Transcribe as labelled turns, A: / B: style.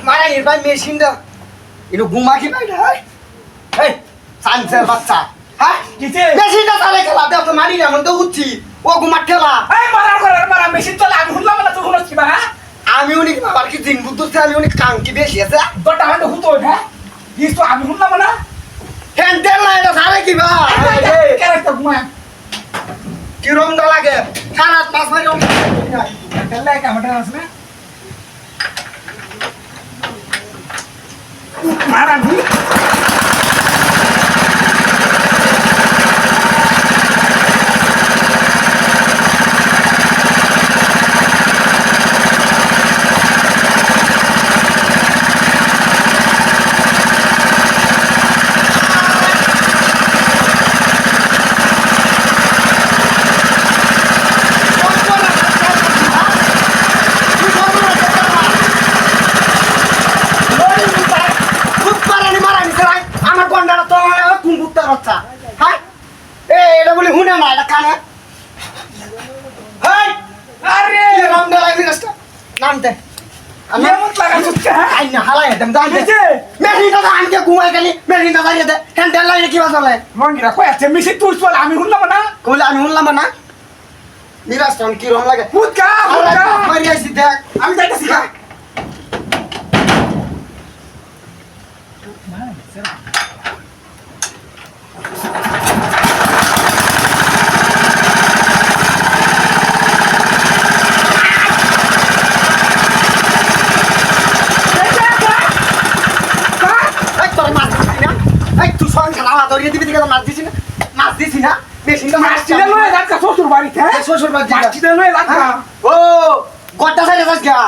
A: মারা ভাই মেশিনটা একটু ঘুমা কি ভাই এই সানসের বাচ্চা হ্যাঁ
B: কিছে
A: মেশিনটা চালে খেলা দেখ তো মারি না এখন তো উঠছি ও ঘুমাট খেলা
B: এই মারা মেশিন চলে আমি শুনলাম না তুই শুনছিস বা হ্যাঁ
A: আমি অনেক বাবার কি দিন বুদ্ধ আমি অনেক কাঙ্কি বেশি আছে
B: তোটা হয়তো হুতো হ্যাঁ কিস তো আমি শুনলাম না
A: হ্যান্ডেল না এটা সারে কি ভাই
B: কেন তো ঘুমা
A: কি রংটা লাগে সারা পাঁচ মাস রং
B: তেলে কেমন আছে না মারা নি
A: বাচ্চা হ্যাঁ এটা বলি হুনে না এটা কানে হেই
B: আরে
A: রামদা লাগি রাস্তা নামতে আমি
B: এমন লাগাছিস
A: আই না হালাই একদম দাঁড়াতে
B: কিছে
A: মেশিনটা আনকে ঘুমাই গেলি মেশিনটা দাঁড়িয়ে দে হ্যান্ডেল লাগে কি বাজালে
B: মঙ্গিরা কই আছে মেশিন তুই চল আমি শুনলাম না
A: কইলে আমি শুনলাম না নিরাস্তন কি রং লাগে
B: ফুটকা
A: মারি আইছি দেখ
B: আমি যাইতেছি
A: হ্যাঁ মাছ দিছি না মেশিনটা
B: মাছটিতে লয়ে যাক শ্বশুর বাড়িতে
A: শ্বশুর বাড়ি
B: মাছটিতে লয়ে যাক
A: ও গড্ডা সাইডে যাস গা